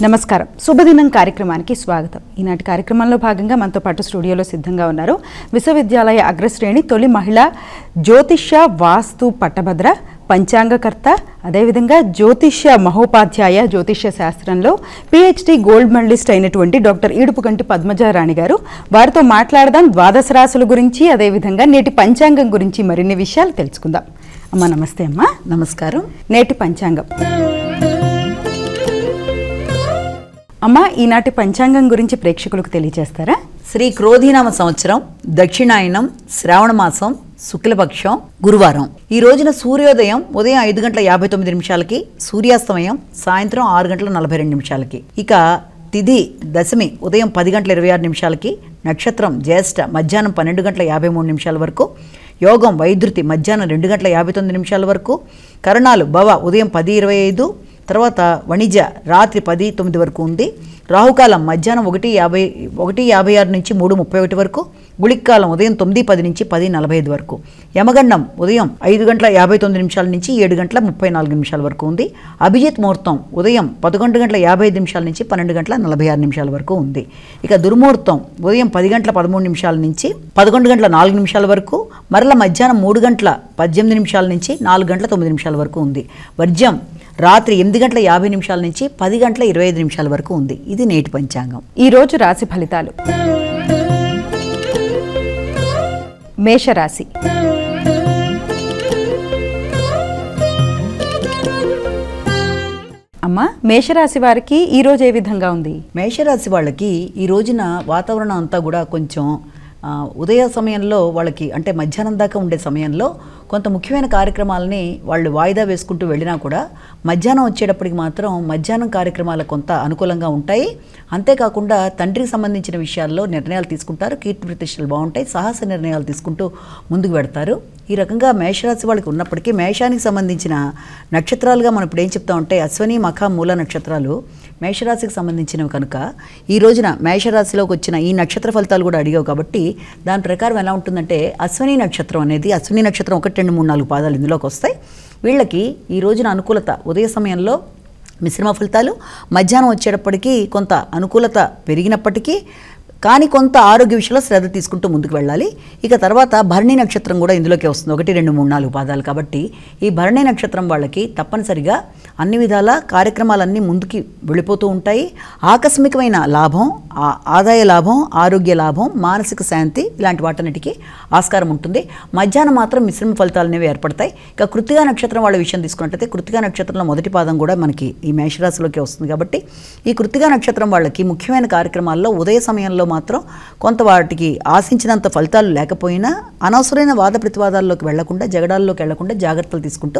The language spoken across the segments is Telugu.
నమస్కారం. శుభదినం కార్యక్రమానికి స్వాగతం. ఈనాటి కార్యక్రమంలో భాగంగా మనతో పాటు స్టూడియోలో సిద్ధంగా ఉన్నారు విశ్వవిద్యాలయ అగ్రశ్రేణి తొలి మహిళా జ్యోతిష్య వాస్తు పట్టభద్ర పంచాంగకర్త, అదేవిధంగా జ్యోతిష్య మహోపాధ్యాయ, జ్యోతిష్య శాస్త్రంలో పిహెచ్డి గోల్డ్ మెడలిస్ట్ అయినటువంటి డాక్టర్ ఈడుపుగంటి పద్మజారాణి గారు. వారితో మాట్లాడదాం ద్వాదశ రాశుల గురించి, అదేవిధంగా నేటి పంచాంగం గురించి మరిన్ని విషయాలు తెలుసుకుందాం. అమ్మా నమస్తే. అమ్మా నమస్కారం. నేటి పంచాంగం అమ్మా, ఈనాటి పంచాంగం గురించి ప్రేక్షకులకు తెలియజేస్తారా? శ్రీ క్రోధీనామ సంవత్సరం, దక్షిణాయనం, శ్రావణ మాసం, శుక్లపక్షం, గురువారం. ఈ రోజున సూర్యోదయం ఉదయం 5:59 సూర్యాస్తమయం సాయంత్రం 6:42. ఇక తిథి దశమి ఉదయం 10:26 నక్షత్రం జ్యేష్ఠ మధ్యాహ్నం 12:53 వరకు, యోగం వైద్యుతి మధ్యాహ్నం 2:59 వరకు, కరణాలు భవ ఉదయం 10:25, తర్వాత వణిజ రాత్రి 10:09 వరకు ఉంది. రాహుకాలం మధ్యాహ్నం 1:56 నుంచి 3:31 వరకు, గుళిక్కాలం ఉదయం 9:10 నుంచి 10:45 వరకు, యమగండం ఉదయం 5:59 నుంచి 7:34 వరకు ఉంది. అభిజిత్ ముహూర్తం ఉదయం 11:55 నుంచి 12:46 వరకు ఉంది. ఇక దుర్ముహూర్తం ఉదయం 10:13 నుంచి 11:04 వరకు, మరల మధ్యాహ్నం 3:18 నుంచి 4:09 వరకు ఉంది. వర్జ్యం రాత్రి 8:50 నుంచి 10:25 వరకు ఉంది. ఇది నేటి పంచాంగం. ఈ రోజు రాశి ఫలితాలు. మేషరాశి. అమ్మా, మేషరాశి వారికి ఈ రోజు ఏ విధంగా ఉంది? మేషరాశి వాళ్ళకి ఈ రోజున వాతావరణం అంతా కూడా కొంచెం ఉదయ సమయంలో వాళ్ళకి, అంటే మధ్యాహ్నం దాకా ఉండే సమయంలో కొంత ముఖ్యమైన కార్యక్రమాలని వాళ్ళు వాయిదా వేసుకుంటూ వెళ్ళినా కూడా మధ్యాహ్నం వచ్చేటప్పటికి మాత్రం మధ్యాహ్నం కార్యక్రమాలు కొంత అనుకూలంగా ఉంటాయి. అంతేకాకుండా తండ్రికి సంబంధించిన విషయాల్లో నిర్ణయాలు తీసుకుంటారు, కీర్తి ప్రతిష్టలు బాగుంటాయి, సాహస నిర్ణయాలు తీసుకుంటూ ముందుకు పెడతారు. ఈ రకంగా మేషరాశి వాళ్ళకి ఉన్నప్పటికీ మేషానికి సంబంధించిన నక్షత్రాలుగా మనం ఇప్పుడు ఏం చెప్తామంటే అశ్వని, మఖ, మూల నక్షత్రాలు మేషరాశికి సంబంధించినవి కనుక ఈ రోజున మేషరాశిలోకి వచ్చిన ఈ నక్షత్ర ఫలితాలు కూడా అడిగావు కాబట్టి దాని ప్రకారం ఎలా ఉంటుందంటే అశ్వని నక్షత్రం అనేది, అశ్వని నక్షత్రం 1, 2, 3, 4 పాదాలు ఇందులోకి వస్తాయి. వీళ్ళకి ఈ రోజున అనుకూలత ఉదయ సమయంలో మిశ్రమ ఫలితాలు, మధ్యాహ్నం వచ్చేటప్పటికీ కొంత అనుకూలత పెరిగినప్పటికీ కానీ కొంత ఆరోగ్య విషయంలో శ్రద్ధ తీసుకుంటూ ముందుకు వెళ్ళాలి. ఇక తర్వాత భరణి నక్షత్రం కూడా ఇందులోకి వస్తుంది, 1, 2, 3, 4 పాదాలు. కాబట్టి ఈ భరణి నక్షత్రం వాళ్ళకి తప్పనిసరిగా అన్ని విధాల కార్యక్రమాలన్నీ ముందుకి వెళ్ళిపోతూ ఉంటాయి. ఆకస్మికమైన లాభం, ఆదాయ లాభం, ఆరోగ్య లాభం, మానసిక శాంతి ఇలాంటి వాటన్నిటికీ ఆస్కారం ఉంటుంది. మధ్యాహ్నం మాత్రం మిశ్రమ ఫలితాలు అనేవి ఏర్పడతాయి. ఇక కృత్తికా నక్షత్రం వాళ్ళ విషయం తీసుకున్నట్టయితే కృత్తికా నక్షత్రంలో మొదటి పాదం కూడా మనకి ఈ మేషరాశిలోకి వస్తుంది. కాబట్టి ఈ కృత్తికా నక్షత్రం వాళ్ళకి ముఖ్యమైన కార్యక్రమాల్లో ఉదయ సమయంలో మాత్రం కొంత వాటికి ఆశించినంత ఫలితాలు లేకపోయినా అనవసరమైన వాద ప్రతివాదాల్లోకి వెళ్లకుండా, జగడాల్లోకి వెళ్లకుండా జాగ్రత్తలు తీసుకుంటూ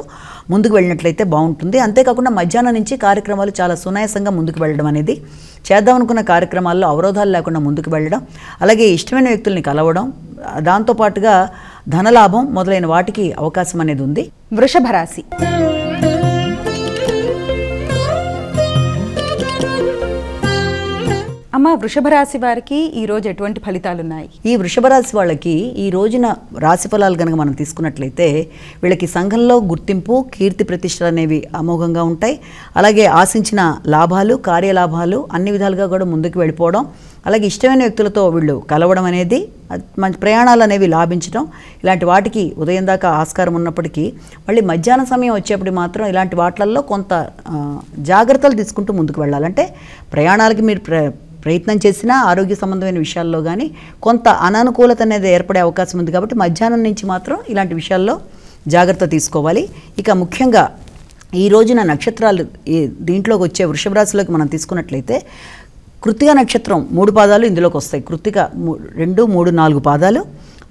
ముందుకు వెళ్ళినట్లయితే బాగుంటుంది. అంతేకాకుండా మధ్యాహ్నం నుంచి కార్యక్రమాలు చాలా సునాయాసంగా ముందుకు వెళ్ళడం అనేది, చేద్దామనుకున్న కార్యక్రమాల్లో అవరోధాలు లేకుండా ముందుకు వెళ్ళడం, అలాగే ఇష్టమైన వ్యక్తుల్ని కలవడం, దాంతోపాటుగా ధనలాభం మొదలైన వాటికి అవకాశం అనేది ఉంది. వృషభ రాశి. అమ్మ, వృషభ రాశి వారికి ఈ రోజు ఎటువంటి ఫలితాలు ఉన్నాయి? ఈ వృషభ రాశి వాళ్ళకి ఈ రోజున రాశి ఫలాలు కనుక మనం తీసుకున్నట్లయితే వీళ్ళకి సంఘంలో గుర్తింపు, కీర్తి ప్రతిష్టలు అనేవి అమోఘంగా ఉంటాయి. అలాగే ఆశించిన లాభాలు, కార్యలాభాలు అన్ని విధాలుగా కూడా ముందుకు వెళ్ళిపోవడం, అలాగే ఇష్టమైన వ్యక్తులతో వీళ్ళు కలవడం అనేది, మంచి ప్రయాణాలు అనేవి లాభించడం, ఇలాంటి వాటికి ఉదయం దాకా ఆస్కారం ఉన్నప్పటికీ మళ్ళీ మధ్యాహ్నం సమయం వచ్చేప్పటికి మాత్రం ఇలాంటి వాటిల్లో కొంత జాగ్రత్తలు తీసుకుంటూ ముందుకు వెళ్ళాలంటే ప్రయాణాలకి మీరు ప్రయత్నం చేసినా ఆరోగ్య సంబంధమైన విషయాల్లో కానీ కొంత అననుకూలత అనేది ఏర్పడే అవకాశం ఉంది. కాబట్టి మధ్యాహ్నం నుంచి మాత్రం ఇలాంటి విషయాల్లో జాగ్రత్త తీసుకోవాలి. ఇక ముఖ్యంగా ఈ రోజున నక్షత్రాలు దీంట్లోకి వచ్చే వృషభ రాశిలోకి మనం తీసుకున్నట్లయితే కృత్తిక నక్షత్రం 3 పాదాలు ఇందులోకి వస్తాయి. కృత్తిక 2, 3, 4 పాదాలు.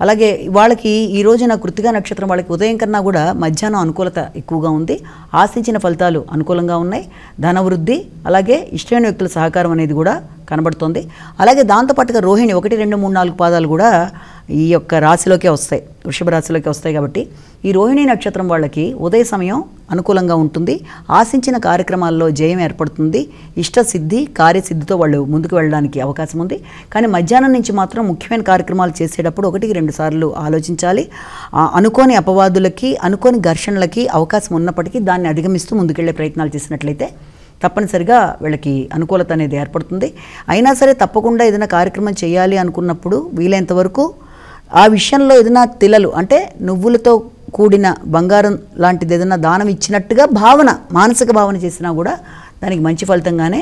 అలాగే వాళ్ళకి ఈ రోజున కృత్తిక నక్షత్రం వాళ్ళకి ఉదయం కన్నా కూడా మధ్యాహ్నం అనుకూలత ఎక్కువగా ఉంది. ఆశించిన ఫలితాలు అనుకూలంగా ఉన్నాయి. ధనవృద్ధి, అలాగే ఇష్టమైన వ్యక్తుల సహకారం అనేది కూడా కనబడుతుంది. అలాగే దాంతోపాటుగా రోహిణి 1, 2, 3, 4 పాదాలు కూడా ఈ యొక్క రాశిలోకే వస్తాయి, వృషభ రాశిలోకి వస్తాయి. కాబట్టి ఈ రోహిణి నక్షత్రం వాళ్ళకి ఉదయ సమయం అనుకూలంగా ఉంటుంది. ఆశించిన కార్యక్రమాల్లో జయం ఏర్పడుతుంది. ఇష్టసిద్ధి, కార్యసిద్ధితో వాళ్ళు ముందుకు వెళ్ళడానికి అవకాశం ఉంది. కానీ మధ్యాహ్నం నుంచి మాత్రం ముఖ్యమైన కార్యక్రమాలు చేసేటప్పుడు 1, 2 సార్లు ఆలోచించాలి. అనుకోని అపవాదులకి, అనుకోని ఘర్షణలకి అవకాశం ఉన్నప్పటికీ దాన్ని అధిగమిస్తూ ముందుకెళ్లే ప్రయత్నాలు చేసినట్లయితే తప్పనిసరిగా వీళ్ళకి అనుకూలత అనేది ఏర్పడుతుంది. అయినా సరే తప్పకుండా ఏదైనా కార్యక్రమం చేయాలి అనుకున్నప్పుడు వీలైనంత వరకు ఆ విషయంలో ఏదైనా తిలలు అంటే నువ్వులతో కూడిన బంగారం లాంటిది ఏదైనా దానం ఇచ్చినట్టుగా మానసిక భావన చేసినా కూడా దానికి మంచి ఫలితంగానే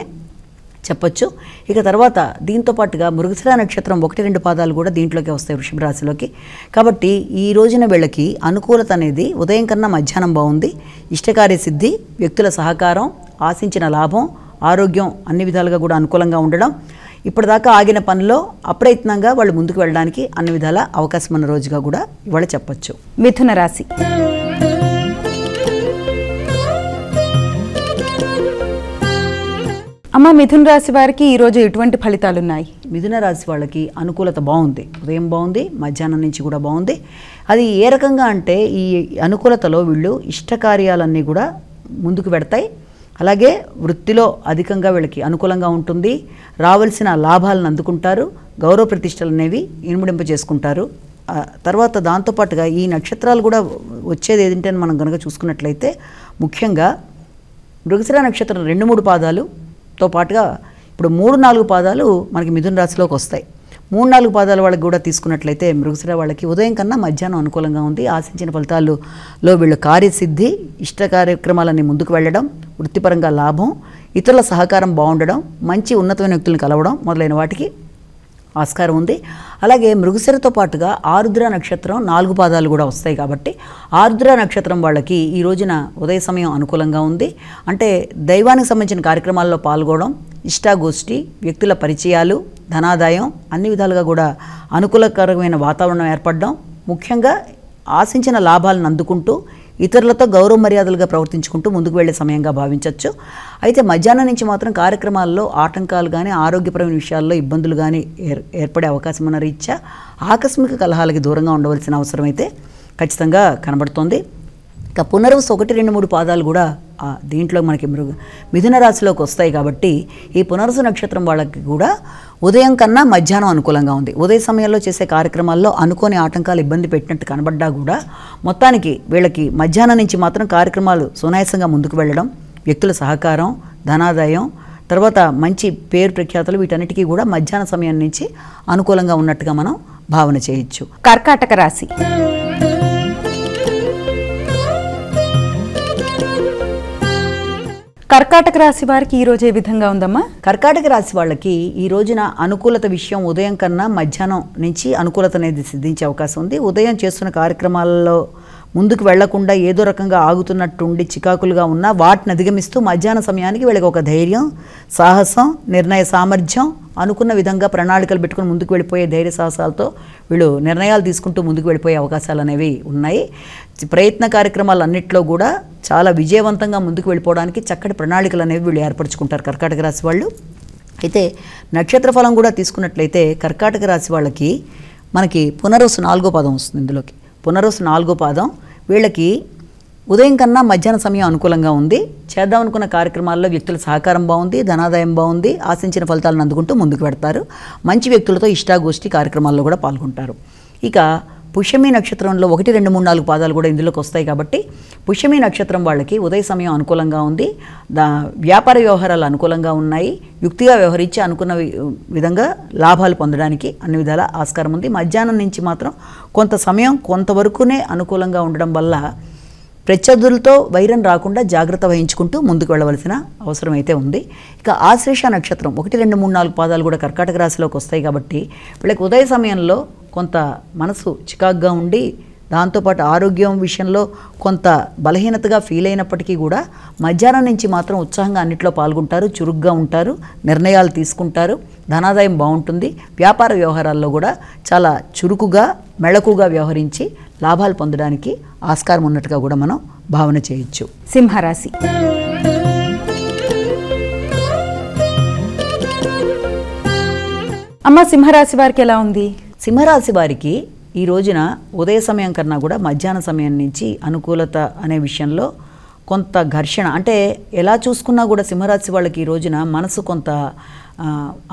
చెప్పొచ్చు. ఇక తర్వాత దీంతో పాటుగా మృగశిర నక్షత్రం 1-2 పాదాలు కూడా దీంట్లోకి వస్తాయి వృషభ రాశిలోకి. కాబట్టి ఈ రోజున వీళ్ళకి అనుకూలత అనేది ఉదయం కన్నా మధ్యాహ్నం బాగుంది. ఇష్టకార్య సిద్ధి, వ్యక్తుల సహకారం, ఆశించిన లాభం, ఆరోగ్యం అన్ని విధాలుగా కూడా అనుకూలంగా ఉండడం, ఇప్పటిదాకా ఆగిన పనిలో అప్రయత్నంగా వాళ్ళు ముందుకు వెళ్ళడానికి అన్ని విధాల అవకాశం ఉన్న రోజుగా కూడా ఇవాళ చెప్పొచ్చు. మిథున రాశి. అమ్మ, మిథున రాశి వారికి ఈరోజు ఎటువంటి ఫలితాలు ఉన్నాయి? మిథున రాశి వాళ్ళకి అనుకూలత బాగుంది. ఉదయం బాగుంది, మధ్యాహ్నం నుంచి కూడా బాగుంది. అది ఏ రకంగా అంటే ఈ అనుకూలతలో వీళ్ళు ఇష్టకార్యాలన్నీ కూడా ముందుకు పెడతాయి. అలాగే వృత్తిలో అధికంగా వీళ్ళకి అనుకూలంగా ఉంటుంది. రావాల్సిన లాభాలను అందుకుంటారు. గౌరవ ప్రతిష్టలు అనేవి ఇనుముడింప చేసుకుంటారు. తర్వాత దాంతోపాటుగా ఈ నక్షత్రాలు కూడా వచ్చేది ఏదంటే మనం కనుక చూసుకున్నట్లయితే ముఖ్యంగా మృగశిర నక్షత్రం 2-3 పాదాలుతో పాటుగా ఇప్పుడు 3-4 పాదాలు మనకి మిథున రాశిలోకి వస్తాయి. 3-4 పాదాల వాళ్ళకి కూడా తీసుకున్నట్లయితే మృగశిర వాళ్ళకి ఉదయం కన్నా మధ్యాహ్నం అనుకూలంగా ఉంది. ఆశించిన ఫలితాల్లో వీళ్ళు కార్యసిద్ధి, ఇష్ట కార్యక్రమాలన్నీ ముందుకు వెళ్ళడం, వృత్తిపరంగా లాభం, ఇతరుల సహకారం బాగుండడం, మంచి ఉన్నతమైన వ్యక్తులను కలవడం మొదలైన వాటికి ఆస్కారం ఉంది. అలాగే మృగశిరతో పాటుగా ఆరుద్ర నక్షత్రం 4 పాదాలు కూడా వస్తాయి. కాబట్టి ఆరుద్ర నక్షత్రం వాళ్ళకి ఈ రోజున ఉదయ సమయం అనుకూలంగా ఉంది. అంటే దైవానికి సంబంధించిన కార్యక్రమాల్లో పాల్గొనడం, ఇష్టాగోష్ఠి, వ్యక్తుల పరిచయాలు, ధనాదాయం అన్ని విధాలుగా కూడా అనుకూలకరమైన వాతావరణం ఏర్పడడం, ముఖ్యంగా ఆశించిన లాభాలను అందుకుంటూ ఇతరులతో గౌరవ మర్యాదలుగా ప్రవర్తించుకుంటూ ముందుకు వెళ్లే సమయంగా భావించవచ్చు. అయితే మధ్యాహ్నం నుంచి మాత్రం కార్యక్రమాల్లో ఆటంకాలు కానీ ఆరోగ్యపరమైన విషయాల్లో ఇబ్బందులు కానీ ఏర్పడే అవకాశం ఉన్న రీత్యా ఆకస్మిక కలహాలకి దూరంగా ఉండవలసిన అవసరం అయితే ఖచ్చితంగా కనబడుతోంది. ఇక పునర్వసు 1-2-3 పాదాలు కూడా దీంట్లో మనకి మిథున రాశిలోకి వస్తాయి. కాబట్టి ఈ పునర్వసు నక్షత్రం వాళ్ళకి కూడా ఉదయం కన్నా మధ్యాహ్నం అనుకూలంగా ఉంది. ఉదయ సమయంలో చేసే కార్యక్రమాల్లో అనుకోని ఆటంకాలు ఇబ్బంది పెట్టినట్టు కనబడ్డా కూడా మొత్తానికి వీళ్ళకి మధ్యాహ్నం నుంచి మాత్రం కార్యక్రమాలు సునాయాసంగా ముందుకు వెళ్ళడం, వ్యక్తుల సహకారం, ధనాదాయం, తర్వాత మంచి పేరు ప్రఖ్యాతులు వీటన్నిటికీ కూడా మధ్యాహ్న సమయం నుంచి అనుకూలంగా ఉన్నట్టుగా మనం భావన చేయొచ్చు. కర్కాటక రాశి. కర్కాటక రాశి వారికి ఈరోజు ఏ విధంగా ఉందమ్మా? కర్కాటక రాశి వాళ్ళకి ఈ రోజున అనుకూలత విషయం ఉదయం కన్నా మధ్యాహ్నం నుంచి అనుకూలత అనేది సిద్ధించే అవకాశం ఉంది. ఉదయం చేస్తున్న కార్యక్రమాలలో ముందుకు వెళ్లకుండా ఏదో రకంగా ఆగుతున్నట్టుండి చికాకులుగా ఉన్నా వాటిని అధిగమిస్తూ మధ్యాహ్న సమయానికి వీళ్ళకి ఒక ధైర్యం, సాహసం, నిర్ణయ సామర్థ్యం, అనుకున్న విధంగా ప్రణాళికలు పెట్టుకుని ముందుకు వెళ్ళిపోయే ధైర్య సాహసాలతో వీళ్ళు నిర్ణయాలు తీసుకుంటూ ముందుకు వెళ్ళిపోయే అవకాశాలు అనేవి ఉన్నాయి. ప్రయత్న కార్యక్రమాలన్నింటిలో కూడా చాలా విజయవంతంగా ముందుకు వెళ్ళిపోవడానికి చక్కటి ప్రణాళికలు అనేవి వీళ్ళు ఏర్పరచుకుంటారు కర్కాటక రాశి వాళ్ళు. అయితే నక్షత్ర ఫలం కూడా తీసుకున్నట్లయితే కర్కాటక రాశి వాళ్ళకి మనకి పునర్వసు 4వ పాదం వస్తుంది. ఇందులోకి పునర్వసు 4వ పాదం వీళ్ళకి ఉదయం కన్నా మధ్యాహ్న సమయం అనుకూలంగా ఉంది. చేద్దాం అనుకున్న కార్యక్రమాల్లో వ్యక్తుల సహకారం బాగుంది, ధనాదాయం బాగుంది, ఆశించిన ఫలితాలను అందుకుంటూ ముందుకు పెడతారు. మంచి వ్యక్తులతో ఇష్టాగోష్ఠి కార్యక్రమాల్లో కూడా పాల్గొంటారు. ఇక పుష్యమి నక్షత్రంలో 1, 2, 3, 4 పాదాలు కూడా ఇందులోకి వస్తాయి. కాబట్టి పుష్యమి నక్షత్రం వాళ్ళకి ఉదయ సమయం అనుకూలంగా ఉంది. వ్యాపార వ్యవహారాలు అనుకూలంగా ఉన్నాయి. యుక్తిగా వ్యవహరించి అనుకున్న విధంగా లాభాలు పొందడానికి అన్ని విధాల ఆస్కారం ఉంది. మధ్యాహ్నం నుంచి మాత్రం కొంత సమయం కొంతవరకునే అనుకూలంగా ఉండడం వల్ల ప్రత్యర్థులతో వైరం రాకుండా జాగ్రత్త వహించుకుంటూ ముందుకు వెళ్ళవలసిన అవసరం అయితే ఉంది. ఇక ఆశ్లేష నక్షత్రం 1, 2, 3, 4 పాదాలు కూడా కర్కాటక రాశిలోకి వస్తాయి. కాబట్టి వీళ్ళకి ఉదయ సమయంలో కొంత మనసు చికాగ్గా ఉండి దాంతోపాటు ఆరోగ్యం విషయంలో కొంత బలహీనతగా ఫీల్ అయినప్పటికీ కూడా మధ్యాహ్నం నుంచి మాత్రం ఉత్సాహంగా అన్నింటిలో పాల్గొంటారు, చురుగ్గా ఉంటారు, నిర్ణయాలు తీసుకుంటారు, ధనాదాయం బాగుంటుంది. వ్యాపార వ్యవహారాల్లో కూడా చాలా చురుకుగా మెళకుగా వ్యవహరించి లాభాలు పొందడానికి ఆస్కారం ఉన్నట్టుగా కూడా మనం భావన చేయొచ్చు. సింహరాశి. అమ్మ, సింహరాశి వారికి ఎలా ఉంది? సింహరాశి వారికి ఈ రోజున ఉదయ సమయం కన్నా కూడా మధ్యాహ్న సమయం నుంచి అనుకూలత అనే విషయంలో కొంత ఘర్షణ, అంటే ఎలా చూసుకున్నా కూడా సింహరాశి వాళ్ళకి ఈ రోజున మనసు కొంత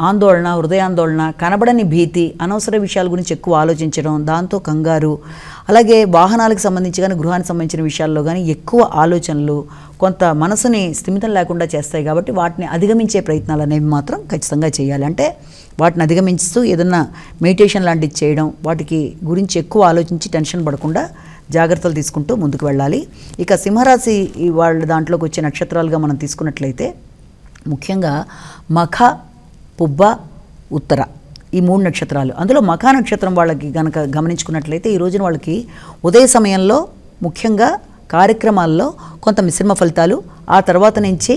ఆందోళన, హృదయాందోళన, కనబడని భీతి, అనవసర విషయాల గురించి ఎక్కువ ఆలోచించడం, దాంతో కంగారు, అలాగే వాహనాలకు సంబంధించి కానీ గృహానికి సంబంధించిన విషయాల్లో కానీ ఎక్కువ ఆలోచనలు కొంత మనసుని స్థిమితం లేకుండా చేస్తాయి. కాబట్టి వాటిని అధిగమించే ప్రయత్నాలు అనేవి మాత్రం ఖచ్చితంగా చేయాలి. అంటే వాటిని అధిగమిస్తూ ఏదన్నా మెడిటేషన్ లాంటిది చేయడం, వాటికి గురించి ఎక్కువ ఆలోచించి టెన్షన్ పడకుండా జాగ్రత్తలు తీసుకుంటూ ముందుకు వెళ్ళాలి. ఇక సింహరాశి వాళ్ళ దాంట్లోకి వచ్చే నక్షత్రాలుగా మనం తీసుకున్నట్లయితే ముఖ్యంగా మఖ, పుబ్బ, ఉత్తర ఈ 3 నక్షత్రాలు. అందులో మఖ నక్షత్రం వాళ్ళకి కనుక గమనించుకున్నట్లయితే ఈ రోజున వాళ్ళకి ఉదయ సమయంలో ముఖ్యంగా కార్యక్రమాల్లో కొంత మిశ్రమ ఫలితాలు, ఆ తర్వాత నుంచి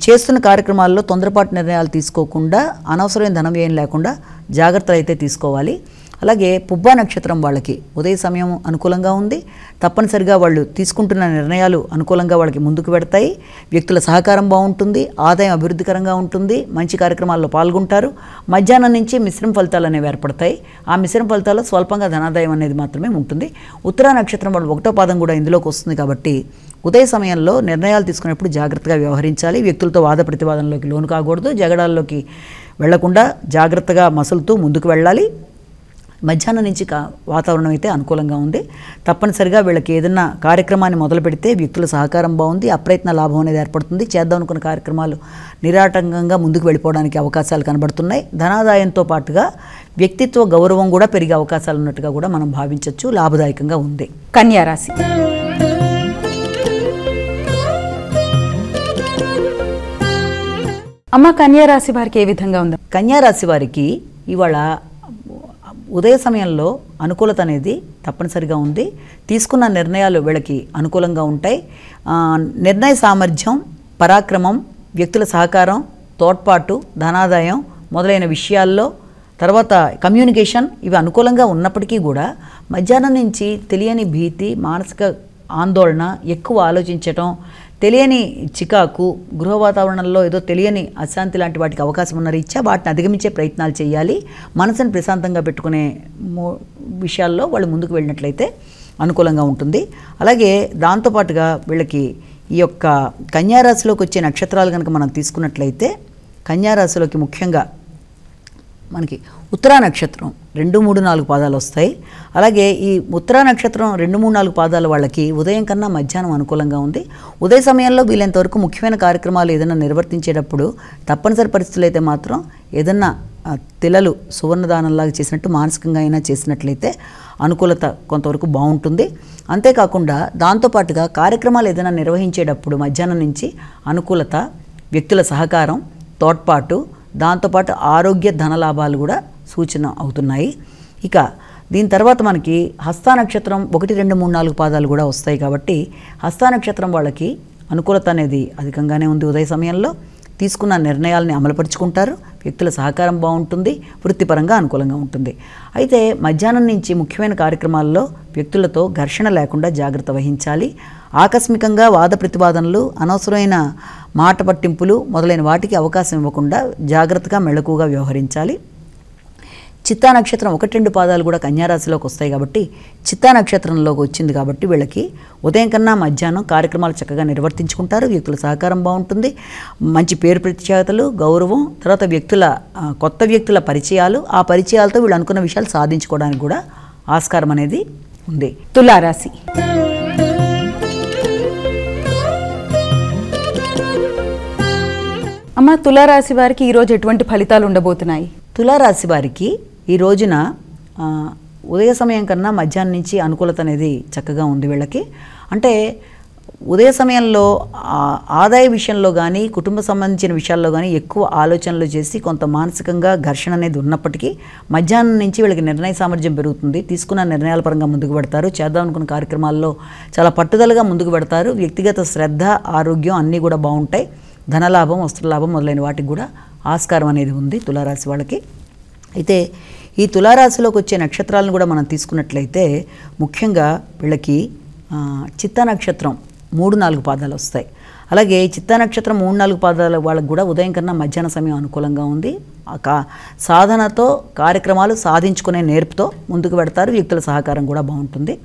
చేస్తున్న కార్యక్రమాల్లో తొందరపాటు నిర్ణయాలు తీసుకోకుండా అనవసరమైన ధన వ్యయం లేకుండా జాగ్రత్తలు అయితే తీసుకోవాలి. అలాగే పుబ్బా నక్షత్రం వాళ్ళకి ఉదయ సమయం అనుకూలంగా ఉంది. తప్పనిసరిగా వాళ్ళు తీసుకుంటున్న నిర్ణయాలు అనుకూలంగా వాళ్ళకి ముందుకు పెడతాయి. వ్యక్తుల సహకారం బాగుంటుంది, ఆదాయం అభివృద్ధికరంగా ఉంటుంది, మంచి కార్యక్రమాల్లో పాల్గొంటారు. మధ్యాహ్నం నుంచి మిశ్రమ ఫలితాలు అనేవి ఏర్పడతాయి. ఆ మిశ్రమ ఫలితాల్లో స్వల్పంగా ధనాదాయం అనేది మాత్రమే ఉంటుంది. ఉత్తరా నక్షత్రం వాళ్ళు 1వ పాదం కూడా ఇందులోకి వస్తుంది కాబట్టి ఉదయ సమయంలో నిర్ణయాలు తీసుకునేప్పుడు జాగ్రత్తగా వ్యవహరించాలి. వ్యక్తులతో వాద ప్రతివాదనలోకి లోను కాకూడదు, జగడాల్లోకి వెళ్లకుండా జాగ్రత్తగా మసులుతూ ముందుకు వెళ్ళాలి. మధ్యాహ్నం నుంచి వాతావరణం అయితే అనుకూలంగా ఉంది. తప్పనిసరిగా వీళ్ళకి ఏదైనా కార్యక్రమాన్ని మొదలు పెడితే వ్యక్తుల సహకారం బాగుంది, అప్రయత్న లాభం అనేది ఏర్పడుతుంది. చేద్దాం అనుకున్న కార్యక్రమాలు నిరాటంకంగా ముందుకు వెళ్ళిపోవడానికి అవకాశాలు కనబడుతున్నాయి. ధనాదాయంతో పాటుగా వ్యక్తిత్వ గౌరవం కూడా పెరిగే అవకాశాలు ఉన్నట్టుగా కూడా మనం భావించవచ్చు. లాభదాయకంగా ఉంది. కన్యా రాశి. అమ్మ, కన్యా రాశి వారికి ఏ విధంగా ఉంది? కన్యా రాశి వారికి ఇవాళ ఉదయ సమయంలో అనుకూలత అనేది తప్పనిసరిగా ఉంది. తీసుకున్న నిర్ణయాలు వీళ్ళకి అనుకూలంగా ఉంటాయి. నిర్ణయ సామర్థ్యం, పరాక్రమం, వ్యక్తుల సహకారం, తోడ్పాటు, ధనాదాయం మొదలైన విషయాల్లో, తర్వాత కమ్యూనికేషన్ ఇవి అనుకూలంగా ఉన్నప్పటికీ కూడా మధ్యాహ్నం నుంచి తెలియని భీతి, మానసిక ఆందోళన, ఎక్కువ ఆలోచించటం, తెలియని చికాకు, గృహ వాతావరణంలో ఏదో తెలియని అశాంతి లాంటి వాటికి అవకాశం ఉన్న రీత్యా వాటిని అధిగమించే ప్రయత్నాలు చేయాలి. మనసును ప్రశాంతంగా పెట్టుకునే విషయాల్లో వాళ్ళు ముందుకు వెళ్ళినట్లయితే అనుకూలంగా ఉంటుంది. అలాగే దాంతోపాటుగా వీళ్ళకి ఈ యొక్క కన్యారాశిలోకి వచ్చే నక్షత్రాలు కనుక మనం తీసుకున్నట్లయితే కన్యారాశిలోకి ముఖ్యంగా మనకి ఉత్తరా నక్షత్రం 2, 3, 4 పాదాలు వస్తాయి. అలాగే ఈ ఉత్తరా నక్షత్రం 2, 3, 4 పాదాల వాళ్ళకి ఉదయం కన్నా మధ్యాహ్నం అనుకూలంగా ఉంది. ఉదయ సమయంలో వీలైనంతవరకు ముఖ్యమైన కార్యక్రమాలు ఏదైనా నిర్వర్తించేటప్పుడు తప్పనిసరి పరిస్థితులు అయితే మాత్రం ఏదన్నా తిలలు సువర్ణదానంలాగా చేసినట్టు మానసికంగా అయినా చేసినట్లయితే అనుకూలత కొంతవరకు బాగుంటుంది. అంతేకాకుండా దాంతోపాటుగా కార్యక్రమాలు ఏదైనా నిర్వహించేటప్పుడు మధ్యాహ్నం నుంచి అనుకూలత, వ్యక్తుల సహకారం, తోడ్పాటు, దాంతోపాటు ఆరోగ్య ధనలాభాలు కూడా సూచన అవుతున్నాయి. ఇక దీని తర్వాత మనకి హస్తా నక్షత్రం 1, 2, 3, 4 పాదాలు కూడా వస్తాయి కాబట్టి హస్తా నక్షత్రం వాళ్ళకి అనుకూలత అనేది అధికంగానే ఉంది. ఉదయ సమయంలో తీసుకున్న నిర్ణయాలని అమలుపరుచుకుంటారు, వ్యక్తుల సహకారం బాగుంటుంది, వృత్తిపరంగా అనుకూలంగా ఉంటుంది. అయితే మధ్యాహ్నం నుంచి ముఖ్యమైన కార్యక్రమాల్లో వ్యక్తులతో ఘర్షణ లేకుండా జాగ్రత్త వహించాలి. ఆకస్మికంగా వాద ప్రతివాదనలు, అనవసరమైన మాట పట్టింపులు మొదలైన వాటికి అవకాశం ఇవ్వకుండా జాగ్రత్తగా మెళకువగా వ్యవహరించాలి. చిత్తా నక్షత్రం 1, 2 పాదాలు కూడా కన్యారాశిలోకి వస్తాయి కాబట్టి చిత్తా నక్షత్రంలోకి వచ్చింది కాబట్టి వీళ్ళకి ఉదయం కన్నా మధ్యాహ్నం కార్యక్రమాలు చక్కగా నిర్వర్తించుకుంటారు. వ్యక్తుల సహకారం బాగుంటుంది, మంచి పేరు ప్రఖ్యాతలు, గౌరవం, తర్వాత కొత్త వ్యక్తుల పరిచయాలు, ఆ పరిచయాలతో వీళ్ళు అనుకున్న విషయాలు సాధించుకోవడానికి కూడా ఆస్కారం అనేది ఉంది. తులారాశి. అమ్మ, తులారాశి వారికి ఈరోజు ఎటువంటి ఫలితాలు ఉండబోతున్నాయి? తులారాశి వారికి ఈ రోజున ఉదయ సమయం కన్నా మధ్యాహ్నం నుంచి అనుకూలత అనేది చక్కగా ఉంది వీళ్ళకి. అంటే ఉదయ సమయంలో ఆదాయ విషయంలో కానీ కుటుంబ సంబంధించిన విషయాల్లో కానీ ఎక్కువ ఆలోచనలు చేసి కొంత మానసికంగా ఘర్షణ అనేది ఉన్నప్పటికీ మధ్యాహ్నం నుంచి వీళ్ళకి నిర్ణయ సామర్థ్యం పెరుగుతుంది. తీసుకున్న నిర్ణయాల పరంగా ముందుకు పెడతారు. చేద్దాం అనుకున్న కార్యక్రమాల్లో చాలా పట్టుదలగా ముందుకు పెడతారు. వ్యక్తిగత శ్రద్ధ, ఆరోగ్యం అన్నీ కూడా బాగుంటాయి. ధనలాభం, వస్త్రలాభం మొదలైన వాటికి కూడా ఆస్కారం అనేది ఉంది తులారాశి వాళ్ళకి. అయితే ఈ తులారాశిలోకి వచ్చే నక్షత్రాలను కూడా మనం తీసుకున్నట్లయితే ముఖ్యంగా వీళ్ళకి చిత్తా నక్షత్రం 3, 4 పాదాలు వస్తాయి. అలాగే చిత్తా నక్షత్రం 3, 4 పాదాల వాళ్ళకు కూడా ఉదయం కన్నా మధ్యాహ్న సమయం అనుకూలంగా ఉంది. సాధనతో కార్యక్రమాలు సాధించుకునే నేర్పుతో ముందుకు పెడతారు. వ్యక్తుల సహకారం కూడా బాగుంటుంది.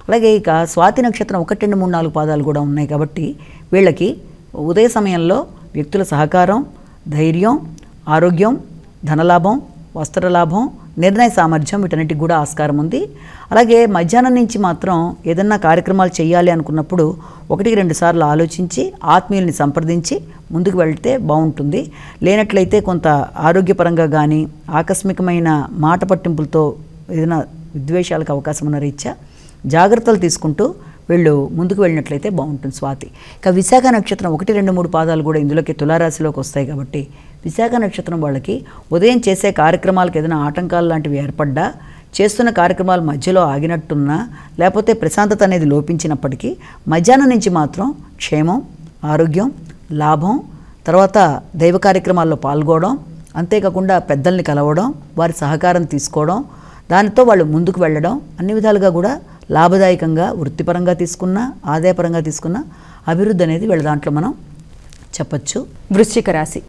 అలాగే ఇక స్వాతి నక్షత్రం 1, 2, 3, 4 పాదాలు కూడా ఉన్నాయి కాబట్టి వీళ్ళకి ఉదయ సమయంలో వ్యక్తుల సహకారం, ధైర్యం, ఆరోగ్యం, ధనలాభం, వస్త్రలాభం, నిర్ణయ సామర్థ్యం వీటన్నిటికి కూడా ఆస్కారం ఉంది. అలాగే మధ్యాహ్నం నుంచి మాత్రం ఏదన్నా కార్యక్రమాలు చేయాలి అనుకున్నప్పుడు 1-2 సార్లు ఆలోచించి ఆత్మీయుల్ని సంప్రదించి ముందుకు వెళ్తే బాగుంటుంది. లేనట్లయితే కొంత ఆరోగ్యపరంగా కానీ ఆకస్మికమైన మాట పట్టింపులతో ఏదైనా విద్వేషాలకు అవకాశం ఉన్న రీత్యా జాగ్రత్తలు తీసుకుంటూ వీళ్ళు ముందుకు వెళ్ళినట్లయితే బాగుంటుంది. స్వాతి. ఇక విశాఖ నక్షత్రం 1, 2, 3 పాదాలు కూడా ఇందులోకి తులారాశిలోకి వస్తాయి కాబట్టి విశాఖ నక్షత్రం వాళ్ళకి ఉదయం చేసే కార్యక్రమాలకు ఏదైనా ఆటంకాలు లాంటివి ఏర్పడ్డా, చేస్తున్న కార్యక్రమాలు మధ్యలో ఆగినట్టున్నా, లేకపోతే ప్రశాంతత అనేది లోపించినప్పటికీ మధ్యాహ్నం నుంచి మాత్రం క్షేమం, ఆరోగ్యం, లాభం, తర్వాత దైవ కార్యక్రమాల్లో పాల్గొనడం, అంతేకాకుండా పెద్దల్ని కలవడం, వారి సహకారం తీసుకోవడం, దానితో వాళ్ళు ముందుకు వెళ్ళడం అన్ని విధాలుగా కూడా లాభదాయకంగా వృత్తిపరంగా తీసుకున్నా, ఆదాయపరంగా తీసుకున్నా అభివృద్ధి అనేది వీళ్ళ దాంట్లో మనం చెప్పచ్చు. వృశ్చిక రాశి.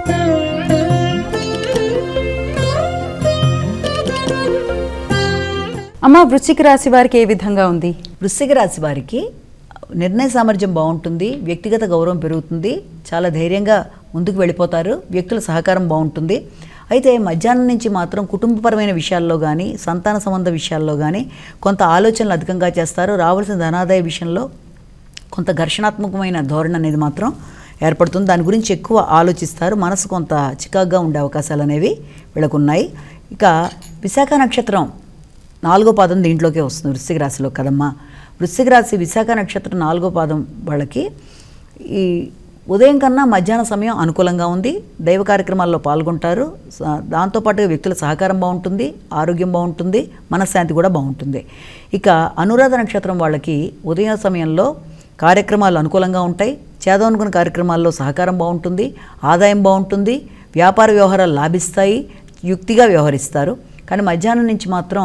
అమ్మ, వృశ్చిక రాశి వారికి ఏ విధంగా ఉంది? వృశ్చిక రాశి వారికి నిర్ణయ సామర్థ్యం బాగుంటుంది, వ్యక్తిగత గౌరవం పెరుగుతుంది, చాలా ధైర్యంగా ముందుకు వెళ్ళిపోతారు, వ్యక్తుల సహకారం బాగుంటుంది. అయితే మధ్యాహ్నం నుంచి మాత్రం కుటుంబపరమైన విషయాల్లో కానీ సంతాన సంబంధ విషయాల్లో కానీ కొంత ఆలోచనలు అధికంగా చేస్తారు. రావాల్సిన ధనాదాయ విషయంలో కొంత ఘర్షణాత్మకమైన ధోరణి అనేది మాత్రం ఏర్పడుతుంది. దాని గురించి ఎక్కువ ఆలోచిస్తారు. మనసు కొంత చికాగ్గా ఉండే అవకాశాలు అనేవి వీళ్ళకున్నాయి. ఇక విశాఖ నక్షత్రం 4వ పాదం దీంట్లోకే వస్తుంది వృశ్చిక రాశిలో కదమ్మా. వృశ్చిక రాశి విశాఖ నక్షత్రం 4వ పాదం వాళ్ళకి ఈ ఉదయం కన్నా మధ్యాహ్న సమయం అనుకూలంగా ఉంది. దైవ కార్యక్రమాల్లో పాల్గొంటారు. దాంతోపాటుగా వ్యక్తుల సహకారం బాగుంటుంది, ఆరోగ్యం బాగుంటుంది, మనశ్శాంతి కూడా బాగుంటుంది. ఇక అనురాధ నక్షత్రం వాళ్ళకి ఉదయం సమయంలో కార్యక్రమాలు అనుకూలంగా ఉంటాయి. చేద్దామనుకున్న కార్యక్రమాల్లో సహకారం బాగుంటుంది, ఆదాయం బాగుంటుంది, వ్యాపార వ్యవహారాలు లాభిస్తాయి, యుక్తిగా వ్యవహరిస్తారు. కానీ మధ్యాహ్నం నుంచి మాత్రం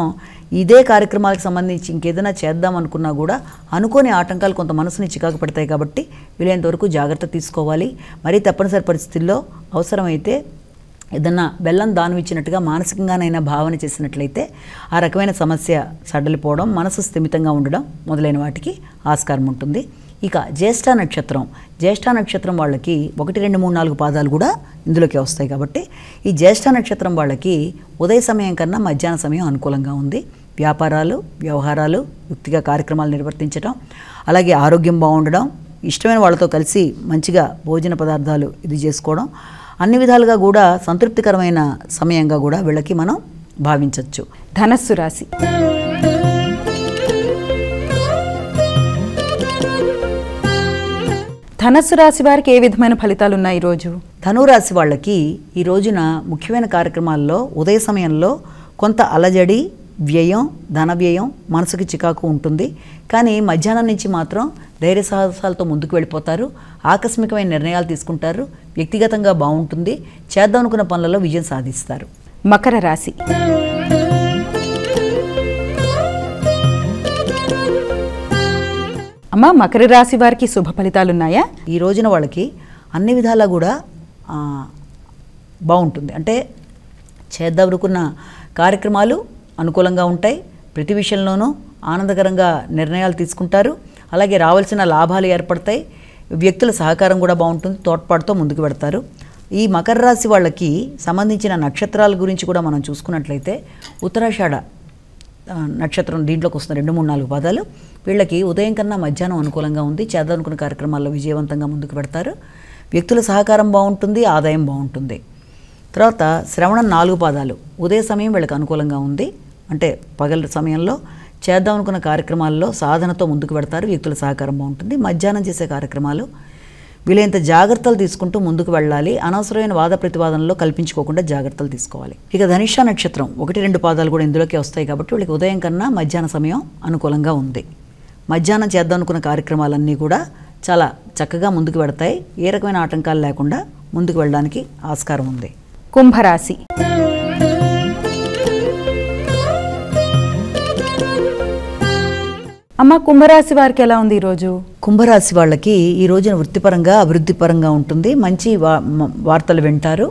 ఇదే కార్యక్రమాలకు సంబంధించి ఇంకేదైనా చేద్దాం అనుకున్నా కూడా అనుకోని ఆటంకాలు కొంత మనసుని చికాకు పెడతాయి కాబట్టి వీలైనంత వరకు జాగ్రత్త తీసుకోవాలి. మరీ తప్పనిసరి పరిస్థితుల్లో అవసరమైతే ఏదన్నా బెల్లం దానం ఇచ్చినట్టుగా మానసికంగానైనా భావన చేసినట్లయితే ఆ రకమైన సమస్య సడలిపోవడం, మనసు స్థిమితంగా ఉండడం మొదలైన వాటికి ఆస్కారం ఉంటుంది. ఇక జ్యేష్ఠ నక్షత్రం వాళ్ళకి 1, 2, 3, 4 పాదాలు కూడా ఇందులోకి వస్తాయి కాబట్టి ఈ జ్యేష్ఠ నక్షత్రం వాళ్ళకి ఉదయ సమయం కన్నా మధ్యాహ్న సమయం అనుకూలంగా ఉంది. వ్యాపారాలు, వ్యవహారాలు, యుక్తిగా కార్యక్రమాలు నిర్వర్తించడం, అలాగే ఆరోగ్యం బాగుండడం, ఇష్టమైన వాళ్ళతో కలిసి మంచిగా భోజన పదార్థాలు ఇది చేసుకోవడం, అన్ని విధాలుగా కూడా సంతృప్తికరమైన సమయంగా కూడా వీళ్ళకి మనం భావించవచ్చు. ధనస్సు రాశి. ధనస్సు రాశి వారికి ఏ విధమైన ఫలితాలు ఉన్నాయి ఈరోజు? ధనురాశి వాళ్ళకి ఈ రోజున ముఖ్యమైన కార్యక్రమాల్లో ఉదయ సమయంలో కొంత అలజడి, వ్యయం, ధన వ్యయం, మనసుకి చికాకు ఉంటుంది. కానీ మధ్యాహ్నం నుంచి మాత్రం ధైర్య సాహసాలతో ముందుకు వెళ్ళిపోతారు, ఆకస్మికమైన నిర్ణయాలు తీసుకుంటారు, వ్యక్తిగతంగా బాగుంటుంది, చేద్దాం అనుకున్న పనులలో విజయం సాధిస్తారు. మకర రాశి. అమ్మ, మకర రాశి వారికి శుభ ఫలితాలు ఉన్నాయా? ఈ రోజున వాళ్ళకి అన్ని విధాలా కూడా బాగుంటుంది. అంటే చేద్దామనుకున్న కార్యక్రమాలు అనుకూలంగా ఉంటాయి, ప్రతి విషయంలోనూ ఆనందకరంగా నిర్ణయాలు తీసుకుంటారు, అలాగే రావాల్సిన లాభాలు ఏర్పడతాయి, వ్యక్తుల సహకారం కూడా బాగుంటుంది, తోడ్పాటుతో ముందుకు పెడతారు. ఈ మకర రాశి వాళ్ళకి సంబంధించిన నక్షత్రాల గురించి కూడా మనం చూసుకున్నట్లయితే ఉత్తరాషాఢ నక్షత్రం దీంట్లోకి వస్తున్న 2, 3, 4 పాదాలు వీళ్ళకి ఉదయం కన్నా మధ్యాహ్నం అనుకూలంగా ఉంది. చేద్దామనుకున్న కార్యక్రమాల్లో విజయవంతంగా ముందుకు పెడతారు, వ్యక్తుల సహకారం బాగుంటుంది, ఆదాయం బాగుంటుంది. తర్వాత శ్రవణం 4 పాదాలు ఉదయ సమయం వీళ్ళకి అనుకూలంగా ఉంది. అంటే పగల సమయంలో చేద్దాం అనుకున్న కార్యక్రమాల్లో సాధనతో ముందుకు పెడతారు, వ్యక్తుల సహకారం బాగుంటుంది. మధ్యాహ్నం చేసే కార్యక్రమాలు వీలైనంత జాగ్రత్తలు తీసుకుంటూ ముందుకు వెళ్ళాలి. అనవసరమైన వాద ప్రతివాదనలో కల్పించుకోకుండా జాగ్రత్తలు తీసుకోవాలి. ఇక ధనిష్ట నక్షత్రం 1, 2 పాదాలు కూడా ఇందులోకి వస్తాయి కాబట్టి వీళ్ళకి ఉదయం కన్నా మధ్యాహ్న సమయం అనుకూలంగా ఉంది. మధ్యాహ్నం చేద్దాం అనుకున్న కార్యక్రమాలన్నీ కూడా చాలా చక్కగా ముందుకు పెడతాయి, ఏ రకమైన ఆటంకాలు లేకుండా ముందుకు వెళ్ళడానికి ఆస్కారం ఉంది. కుంభరాశి. అమ్మ, కుంభరాశి వారికి ఎలా ఉంది ఈరోజు? కుంభరాశి వాళ్ళకి ఈ రోజున వృత్తిపరంగా అభివృద్ధిపరంగా ఉంటుంది. మంచి వార్తలు వింటారు,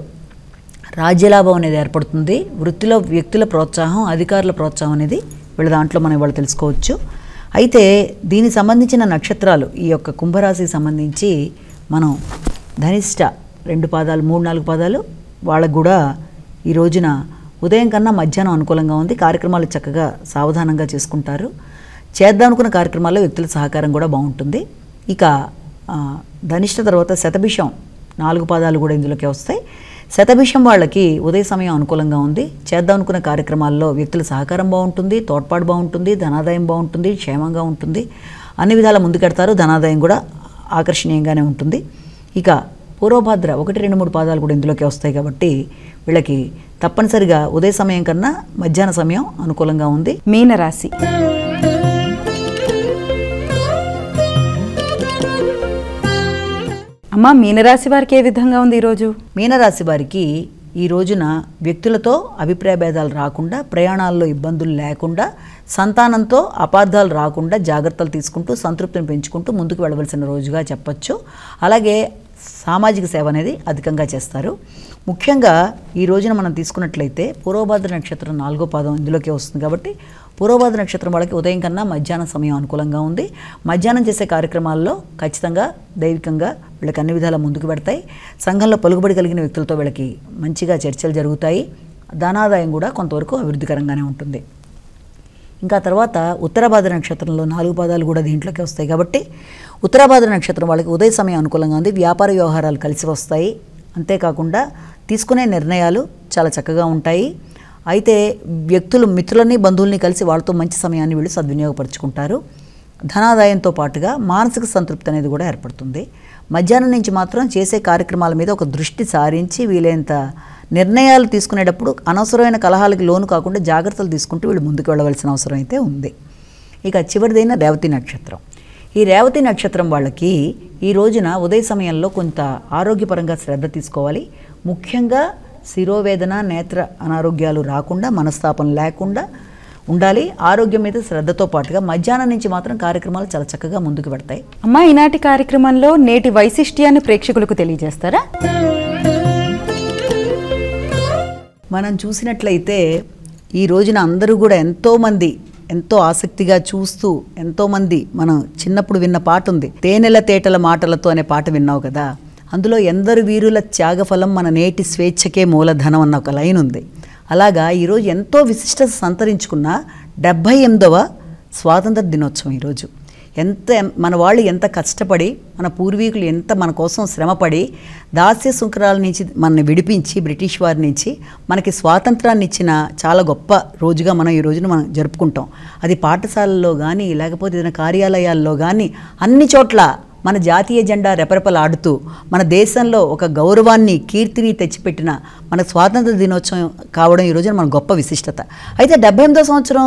రాజ్యలాభం అనేది ఏర్పడుతుంది. వృత్తిలో వ్యక్తుల ప్రోత్సాహం, అధికారుల ప్రోత్సాహం అనేది వీళ్ళ దాంట్లో మనం ఇవాళ తెలుసుకోవచ్చు. అయితే దీనికి సంబంధించిన నక్షత్రాలు ఈ యొక్క కుంభరాశికి సంబంధించి మనం ధనిష్ట 2 పాదాలు, 3, 4 పాదాలు, వాళ్ళకు కూడా ఈ రోజున ఉదయం కన్నా మధ్యాహ్నం అనుకూలంగా ఉంది. కార్యక్రమాలు చక్కగా సావధానంగా చేసుకుంటారు. చేద్దాం అనుకున్న కార్యక్రమాల్లో వ్యక్తుల సహకారం కూడా బాగుంటుంది. ఇక ధనిష్ట తర్వాత శతభిషం 4 పాదాలు కూడా ఇందులోకి వస్తాయి. శతభిషం వాళ్ళకి ఉదయ సమయం అనుకూలంగా ఉంది. చేద్దాం అనుకున్న కార్యక్రమాల్లో వ్యక్తుల సహకారం బాగుంటుంది, తోడ్పాటు బాగుంటుంది, ధనాదాయం బాగుంటుంది, క్షేమంగా ఉంటుంది, అన్ని విధాల ముందుకెడతారు. ధనాదాయం కూడా ఆకర్షణీయంగానే ఉంటుంది. ఇక పూర్వభాద్ర 1, 2, 3 పాదాలు కూడా ఇందులోకి వస్తాయి కాబట్టి వీళ్ళకి తప్పనిసరిగా ఉదయ సమయం కన్నా మధ్యాహ్న సమయం అనుకూలంగా ఉంది. మీనరాశి. అమ్మ, మీనరాశి వారికి ఏ విధంగా ఉంది ఈరోజు? మీనరాశి వారికి ఈ రోజున వ్యక్తులతో అభిప్రాయ భేదాలు రాకుండా, ప్రయాణాల్లో ఇబ్బందులు లేకుండా, సంతానంతో అపార్థాలు రాకుండా జాగ్రత్తలు తీసుకుంటూ సంతృప్తిని పెంచుకుంటూ ముందుకు వెళ్ళవలసిన రోజుగా చెప్పచ్చు. అలాగే సామాజిక సేవ అనేది అధికంగా చేస్తారు. ముఖ్యంగా ఈ రోజున మనం తీసుకున్నట్లయితే పూర్వభాద్ర నక్షత్రం 4వ పాదం ఇందులోకి వస్తుంది కాబట్టి పూర్వభాద్ర నక్షత్రం వాళ్ళకి ఉదయం కన్నా మధ్యాహ్నం సమయం అనుకూలంగా ఉంది. మధ్యాహ్నం చేసే కార్యక్రమాల్లో ఖచ్చితంగా దైవికంగా వీళ్ళకి అన్ని విధాలా ముందుకు పెడతాయి. సంఘంలో పలుకుబడి కలిగిన వ్యక్తులతో వీళ్ళకి మంచిగా చర్చలు జరుగుతాయి. ధనాదాయం కూడా కొంతవరకు అభివృద్ధికరంగానే ఉంటుంది. ఇంకా తర్వాత ఉత్తరాభాద్ర నక్షత్రంలో 4 పాదాలు కూడా దీంట్లోకి వస్తాయి కాబట్టి ఉత్తరాభాద్ర నక్షత్రం వాళ్ళకి ఉదయ సమయం అనుకూలంగా ఉంది. వ్యాపార వ్యవహారాలు కలిసి వస్తాయి. అంతేకాకుండా తీసుకునే నిర్ణయాలు చాలా చక్కగా ఉంటాయి. అయితే వ్యక్తులు మిత్రులని బంధువుల్ని కలిసి వాళ్ళతో మంచి సమయాన్ని వీళ్ళు సద్వినియోగపరుచుకుంటారు. ధనాదాయంతో పాటుగా మానసిక సంతృప్తి అనేది కూడా ఏర్పడుతుంది. మధ్యాహ్నం నుంచి మాత్రం చేసే కార్యక్రమాల మీద ఒక దృష్టి సారించి వీలైనంత నిర్ణయాలు తీసుకునేటప్పుడు అనవసరమైన కలహాలకి లోను కాకుండా జాగ్రత్తలు తీసుకుంటూ వీళ్ళు ముందుకు వెళ్ళవలసిన అవసరం అయితే ఉంది. ఇక చివరిదైన రేవతి నక్షత్రం. ఈ రేవతి నక్షత్రం వాళ్ళకి ఈ రోజున ఉదయ సమయంలో కొంత ఆరోగ్యపరంగా శ్రద్ధ తీసుకోవాలి. ముఖ్యంగా శిరోవేదన, నేత్ర అనారోగ్యాలు రాకుండా, మనస్తాపం లేకుండా ఉండాలి. ఆరోగ్యం మీద శ్రద్ధతో పాటుగా మధ్యాహ్నం నుంచి మాత్రం కార్యక్రమాలు చాలా చక్కగా ముందుకు పెడతాయి. అమ్మా, ఈనాటి కార్యక్రమంలో నేటి వైశిష్ట్యాన్ని ప్రేక్షకులకు తెలియజేస్తారా? మనం చూసినట్లయితే ఈ రోజున అందరూ కూడా ఎంతోమంది ఎంతో ఆసక్తిగా చూస్తూ, ఎంతోమంది మనం చిన్నప్పుడు విన్న పాట ఉంది, తేనెల తేటల మాటలతో అనే పాట విన్నావు కదా. అందులో ఎందరు వీరుల త్యాగఫలం మన నేటి స్వేచ్ఛకే మూలధనం అన్న ఒక లైన్ ఉంది. అలాగా ఈరోజు ఎంతో విశిష్టత సంతరించుకున్న 78వ స్వాతంత్ర దినోత్సవం ఈరోజు. మన వాళ్ళు ఎంత కష్టపడి, మన పూర్వీకులు ఎంత మన కోసం శ్రమపడి దాస్య సుంకరాల నుంచి మనల్ని విడిపించి బ్రిటిష్ వారి నుంచి మనకి స్వాతంత్రాన్ని ఇచ్చిన చాలా గొప్ప రోజుగా మనం ఈ రోజున మనం జరుపుకుంటాం. అది పాఠశాలల్లో కానీ లేకపోతే ఏదైనా కార్యాలయాల్లో కానీ అన్ని చోట్ల మన జాతీయ జెండా రెపరెపలాడుతూ మన దేశంలో ఒక గౌరవాన్ని, కీర్తిని తెచ్చిపెట్టిన మన స్వాతంత్ర దినోత్సవం కావడం ఈ రోజున మన గొప్ప విశిష్టత. అయితే 78వ సంవత్సరం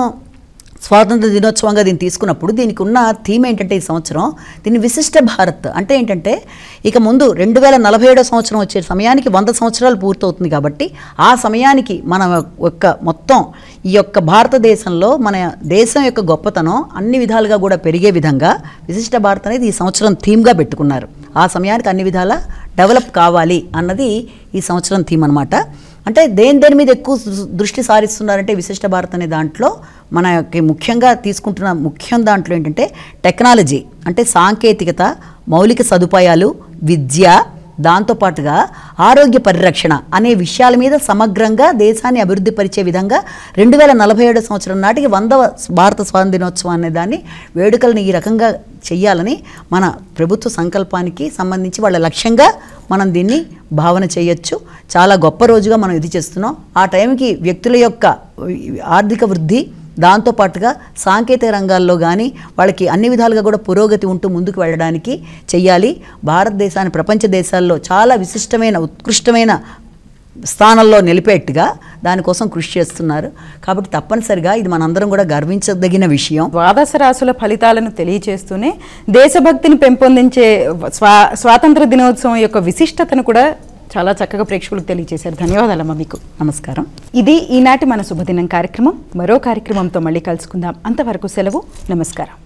స్వాతంత్ర దినోత్సవంగా దీన్ని తీసుకున్నప్పుడు దీనికి ఉన్న థీమ్ ఏంటంటే ఈ సంవత్సరం దీన్ని విశిష్ట భారత్ అంటే ఏంటంటే ఇక ముందు 2047 సంవత్సరం వచ్చే సమయానికి 100 సంవత్సరాలు పూర్తవుతుంది కాబట్టి ఆ సమయానికి మన యొక్క మొత్తం ఈ యొక్క భారతదేశంలో మన దేశం యొక్క గొప్పతనం అన్ని విధాలుగా కూడా పెరిగే విధంగా విశిష్ట భారత్ అనేది ఈ సంవత్సరం థీమ్గా పెట్టుకున్నారు. ఆ సమయానికి అన్ని విధాలా డెవలప్ కావాలి అన్నది ఈ సంవత్సరం థీమ్ అనమాట. అంటే దేని మీద ఎక్కువ దృష్టి సారిస్తున్నారంటే విశిష్ట భారత్ అనే దాంట్లో మనకి ముఖ్యంగా తీసుకుంటున్న దాంట్లో ఏంటంటే టెక్నాలజీ అంటే సాంకేతికత, మౌలిక సదుపాయాలు, విద్య, దాంతోపాటుగా ఆరోగ్య పరిరక్షణ అనే విషయాల మీద సమగ్రంగా దేశాన్ని అభివృద్ధి పరిచే విధంగా 2047 సంవత్సరం నాటికి 100వ భారత స్వాతంత్ర దినోత్సవం అనే దాన్ని వేడుకలను ఈ రకంగా చెయ్యాలని మన ప్రభుత్వ సంకల్పానికి సంబంధించి వాళ్ళ లక్ష్యంగా మనం దీన్ని భావన చేయొచ్చు. చాలా గొప్ప రోజుగా మనం ఇది చేస్తున్నాం. ఆ టైంకి వ్యక్తుల యొక్క ఆర్థిక వృద్ధి, దాంతోపాటుగా సాంకేతిక రంగాల్లో కానీ వాళ్ళకి అన్ని విధాలుగా కూడా పురోగతి ఉంటూ ముందుకు వెళ్ళడానికి చెయ్యాలి. భారతదేశాన్ని ప్రపంచ దేశాల్లో చాలా విశిష్టమైన, ఉత్కృష్టమైన స్థానంలో నిలిపేట్టుగా దానికోసం కృషి చేస్తున్నారు. కాబట్టి తప్పనిసరిగా ఇది మనందరం కూడా గర్వించదగిన విషయం. ద్వాదశ రాశుల ఫలితాలను తెలియచేస్తూనే దేశభక్తిని పెంపొందించే స్వాతంత్ర దినోత్సవం యొక్క విశిష్టతను కూడా చాలా చక్కగా ప్రేక్షకులకు తెలియజేశారు. ధన్యవాదాలమ్మా మీకు. నమస్కారం. ఇది ఈనాటి మన శుభదినం కార్యక్రమం. మరో కార్యక్రమంతో మళ్ళీ కలుసుకుందాం. అంతవరకు సెలవు. నమస్కారం.